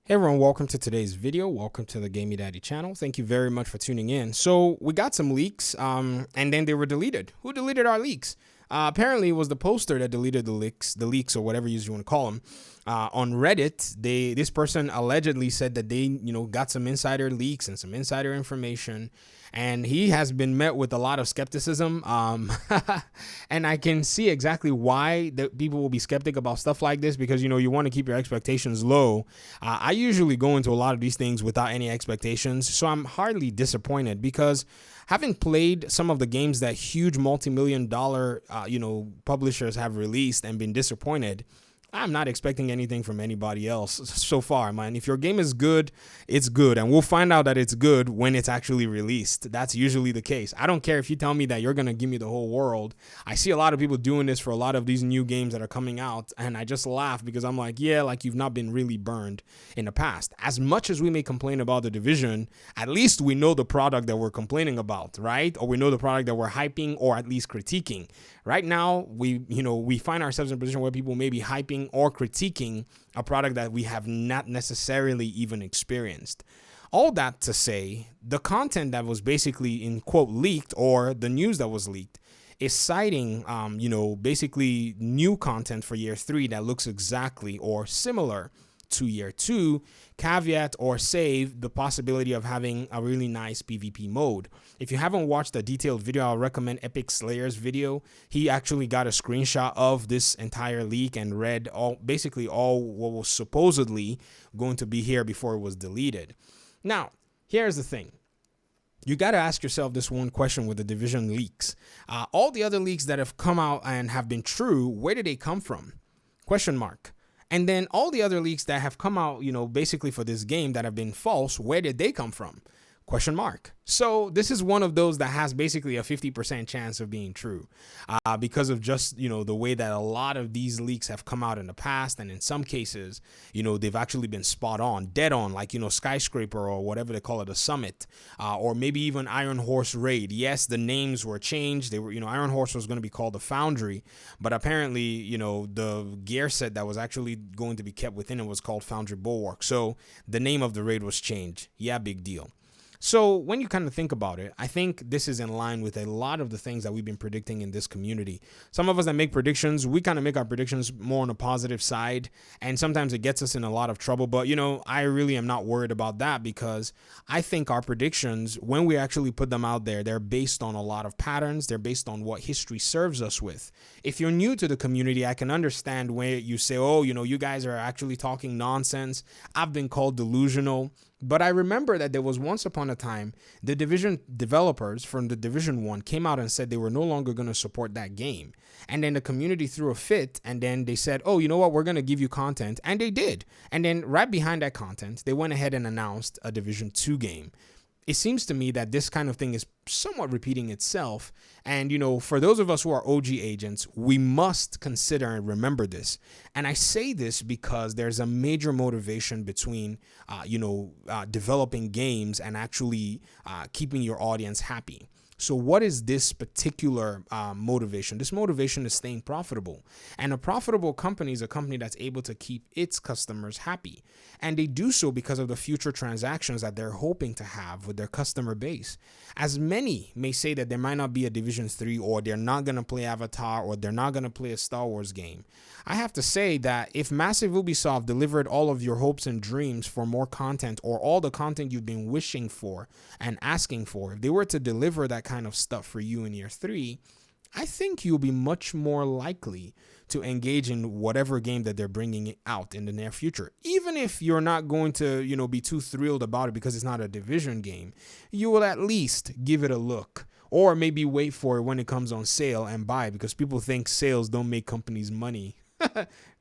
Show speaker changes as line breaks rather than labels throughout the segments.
Hey everyone, welcome to today's video. Welcome to the Gamey Daddy channel. Thank you very much for tuning in. So we got some leaks, and then they were deleted. Who deleted our leaks? Apparently, it was the poster that deleted the leaks, or whatever you want to call them. On Reddit, this person allegedly said that they, got some insider leaks and some insider information, and he has been met with a lot of skepticism. And I can see exactly why people will be skeptic about stuff like this, because you want to keep your expectations low. I usually go into a lot of these things without any expectations, so I'm hardly disappointed because having played some of the games that huge multi-million dollar publishers have released and been disappointed, I'm not expecting anything from anybody else so far, man. If your game is good, it's good. And we'll find out that it's good when it's actually released. That's usually the case. I don't care if you tell me that you're going to give me the whole world. I see a lot of people doing this for a lot of these new games that are coming out. And I just laugh because I'm like, yeah, like you've not been really burned in the past. As much as we may complain about The Division, at least we know the product that we're complaining about, right? Or we know the product that we're hyping or at least critiquing. Right now, we find ourselves in a position where people may be hyping or critiquing a product that we have not necessarily even experienced. All that to say, the content that was basically in quote leaked, or the news that was leaked, is citing, basically new content for year 3 that looks exactly or similar to year 2, caveat or save the possibility of having a really nice PvP mode. If you haven't watched a detailed video, I'll recommend Epic Slayer's video. He actually got a screenshot of this entire leak and read basically all what was supposedly going to be here before it was deleted. Now, here's the thing. You got to ask yourself this one question with the Division leaks. All the other leaks that have come out and have been true, where did they come from? Question mark. And then all the other leaks that have come out, basically for this game that have been false, where did they come from? Question mark. So this is one of those that has basically a 50% chance of being true because of just, the way that a lot of these leaks have come out in the past. And in some cases, they've actually been spot on, dead on, like, Skyscraper or whatever they call it, a Summit, or maybe even Iron Horse Raid. Yes, the names were changed. They were, Iron Horse was going to be called the Foundry, but apparently, the gear set that was actually going to be kept within it was called Foundry Bulwark. So the name of the raid was changed. Yeah, big deal. So when you kind of think about it, I think this is in line with a lot of the things that we've been predicting in this community. Some of us that make predictions, we kind of make our predictions more on the positive side, and sometimes it gets us in a lot of trouble. But, I really am not worried about that because I think our predictions, when we actually put them out there, they're based on a lot of patterns. They're based on what history serves us with. If you're new to the community, I can understand where you say, oh, you guys are actually talking nonsense. I've been called delusional. But I remember that there was once upon a time, the Division developers from the Division 1 came out and said they were no longer going to support that game. And then the community threw a fit, and then they said, oh, you know what, we're going to give you content. And they did. And then right behind that content, they went ahead and announced a Division 2 game. It seems to me that this kind of thing is somewhat repeating itself. And, for those of us who are OG agents, we must consider and remember this. And I say this because there's a major motivation between, developing games and actually keeping your audience happy. So what is this particular motivation? This motivation is staying profitable. And a profitable company is a company that's able to keep its customers happy. And they do so because of the future transactions that they're hoping to have with their customer base. As many may say that there might not be a Division 3, or they're not going to play Avatar, or they're not going to play a Star Wars game, I have to say that if Massive Ubisoft delivered all of your hopes and dreams for more content, or all the content you've been wishing for and asking for, if they were to deliver that kind of stuff for you in year 3, I think you'll be much more likely to engage in whatever game that they're bringing out in the near future. Even if you're not going to, be too thrilled about it because it's not a Division game, you will at least give it a look. Or maybe wait for it when it comes on sale and buy, because people think sales don't make companies money.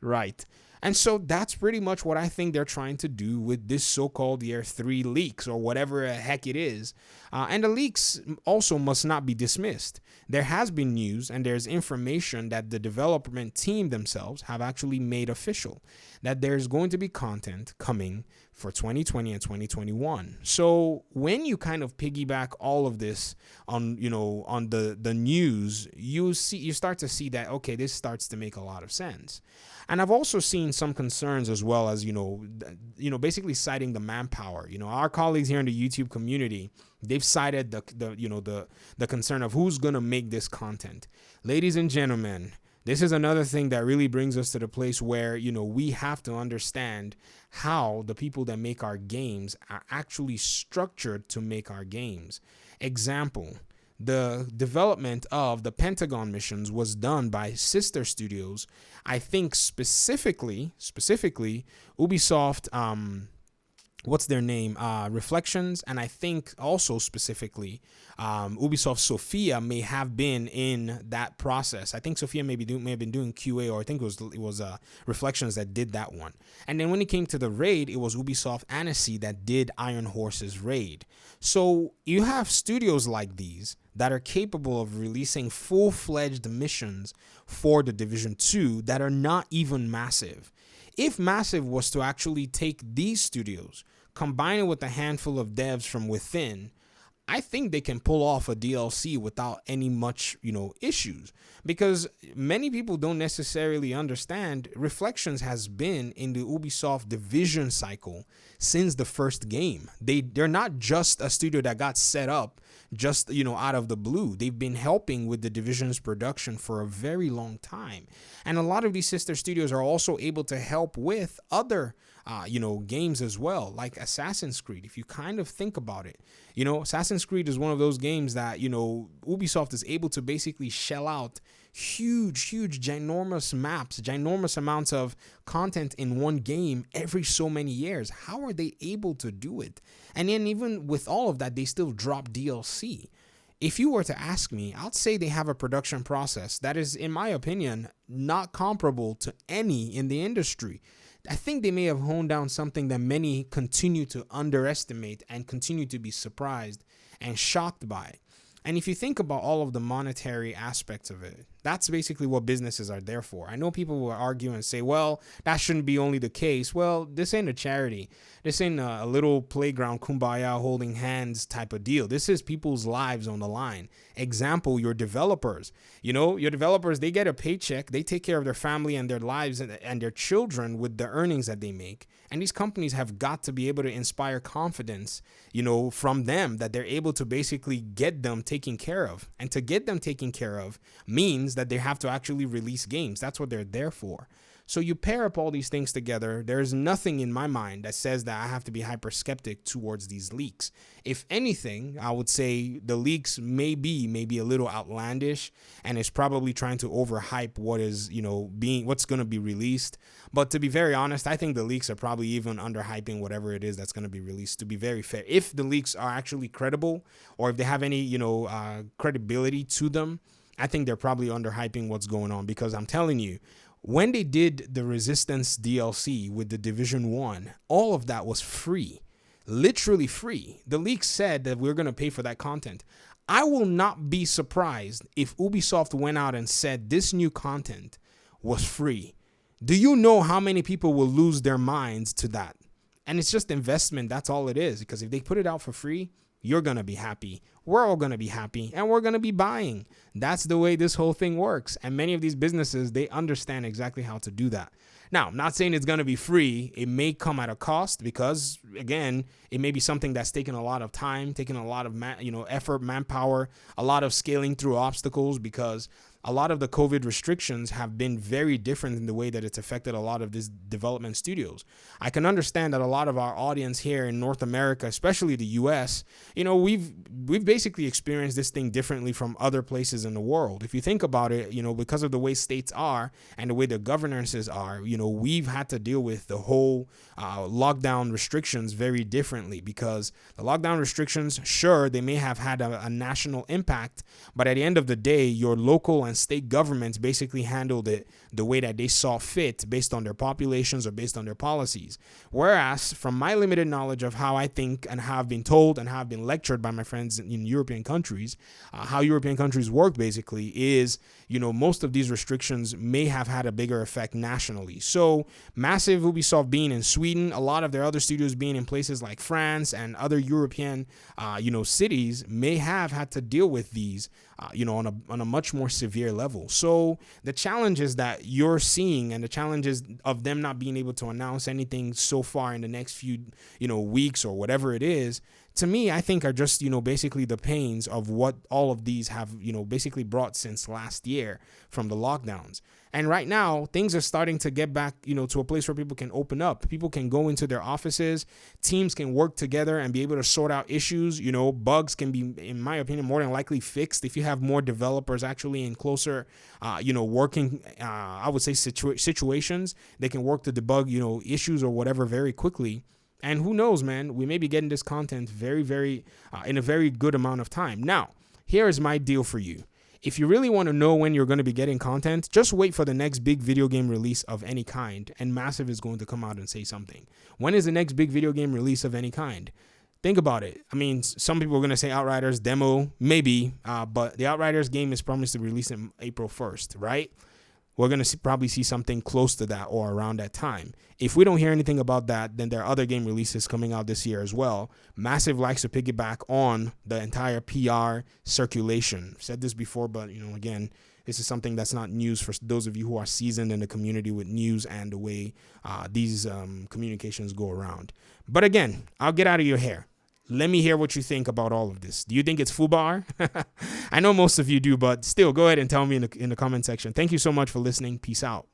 Right. And so that's pretty much what I think they're trying to do with this so-called year 3 leaks, or whatever the heck it is. And the leaks also must not be dismissed. There has been news and there's information that the development team themselves have actually made official. that there's going to be content coming for 2020 and 2021. So when you kind of piggyback all of this on, on the news, you start to see that, okay, this starts to make a lot of sense. And I've also seen some concerns as well as, basically citing the manpower. Our colleagues here in the YouTube community, they've cited the concern of who's going to make this content. Ladies and gentlemen, this is another thing that really brings us to the place where, we have to understand how the people that make our games are actually structured to make our games. Example, the development of the Pentagon missions was done by sister studios. I think specifically Ubisoft, what's their name? Reflections. And I think also specifically Ubisoft Sofia may have been in that process. I think Sofia may have been doing QA, or I think it was Reflections that did that one. And then when it came to the raid, it was Ubisoft Annecy that did Iron Horse's raid. So you have studios like these that are capable of releasing full-fledged missions for the Division 2 that are not even Massive. If Massive was to actually take these studios, combine it with a handful of devs from within, I think they can pull off a DLC without any much, issues, because many people don't necessarily understand Reflections has been in the Ubisoft Division cycle since the first game. They're not just a studio that got set up just, out of the blue. They've been helping with the Division's production for a very long time. And a lot of these sister studios are also able to help with other games as well, like Assassin's Creed. If you kind of think about it, Assassin's Creed is one of those games that, Ubisoft is able to basically shell out huge, ginormous maps, ginormous amounts of content in one game every so many years. How are they able to do it? And then even with all of that, they still drop DLC. If you were to ask me, I'd say they have a production process that is, in my opinion, not comparable to any in the industry. I think they may have honed down something that many continue to underestimate and continue to be surprised and shocked by. And if you think about all of the monetary aspects of it, that's basically what businesses are there for. I know people will argue and say, well, that shouldn't be only the case. Well, this ain't a charity. This ain't a little playground kumbaya holding hands type of deal. This is people's lives on the line. Example, your developers. Your developers, they get a paycheck. They take care of their family and their lives and their children with the earnings that they make. And these companies have got to be able to inspire confidence, from them, that they're able to basically get them taken care of. And to get them taken care of means that they have to actually release games. That's what they're there for. So you pair up all these things together. There's nothing in my mind that says that I have to be hyper skeptic towards these leaks. If anything, I would say the leaks may be a little outlandish, and it's probably trying to overhype what is, what's going to be released. But to be very honest, I think the leaks are probably even underhyping whatever it is that's going to be released, to be very fair. If the leaks are actually credible, or if they have any, credibility to them, I think they're probably underhyping what's going on, because I'm telling you, when they did the Resistance DLC with the Division 1, all of that was free, literally free. The leak said that we're going to pay for that content. I will not be surprised if Ubisoft went out and said this new content was free. Do you know how many people will lose their minds to that? And it's just investment. That's all it is. Because if they put it out for free, you're going to be happy. We're all going to be happy, and we're going to be buying. That's the way this whole thing works. And many of these businesses, they understand exactly how to do that. Now, I'm not saying it's going to be free. It may come at a cost, because, again, it may be something that's taken a lot of time, taking a lot of effort, manpower, a lot of scaling through obstacles, because a lot of the COVID restrictions have been very different in the way that it's affected a lot of these development studios. I can understand that a lot of our audience here in North America, especially the US, we've basically experienced this thing differently from other places in the world. If you think about it, because of the way states are and the way the governances are, we've had to deal with the whole lockdown restrictions very differently, because the lockdown restrictions, sure, they may have had a national impact, but at the end of the day, your local and and state governments basically handled it the way that they saw fit based on their populations or based on their policies. Whereas, from my limited knowledge of how I think and have been told and have been lectured by my friends in European countries, how European countries work basically is, most of these restrictions may have had a bigger effect nationally. So, Massive Ubisoft being in Sweden, a lot of their other studios being in places like France and other European, cities may have had to deal with these, on a much more severe level. So the challenges that you're seeing and the challenges of them not being able to announce anything so far in the next few, weeks or whatever it is, to me, I think are just, basically the pains of what all of these have, basically brought since last year from the lockdowns. And right now, things are starting to get back, to a place where people can open up. People can go into their offices. Teams can work together and be able to sort out issues. Bugs can be, in my opinion, more than likely fixed if you have more developers actually in closer, working, I would say situations. They can work to debug, issues or whatever very quickly. And who knows, man, we may be getting this content very, very, in a very good amount of time. Now, here is my deal for you. If you really want to know when you're going to be getting content, just wait for the next big video game release of any kind, and Massive is going to come out and say something. When is the next big video game release of any kind? Think about it. I mean, some people are going to say Outriders demo, maybe, but the Outriders game is promised to release in April 1st, right? We're going to probably see something close to that or around that time. If we don't hear anything about that, then there are other game releases coming out this year as well. Massive likes to piggyback on the entire PR circulation. I've said this before, but, again, this is something that's not news for those of you who are seasoned in the community with news and the way these communications go around. But again, I'll get out of your hair. Let me hear what you think about all of this. Do you think it's FUBAR? I know most of you do, but still, go ahead and tell me in the comment section. Thank you so much for listening. Peace out.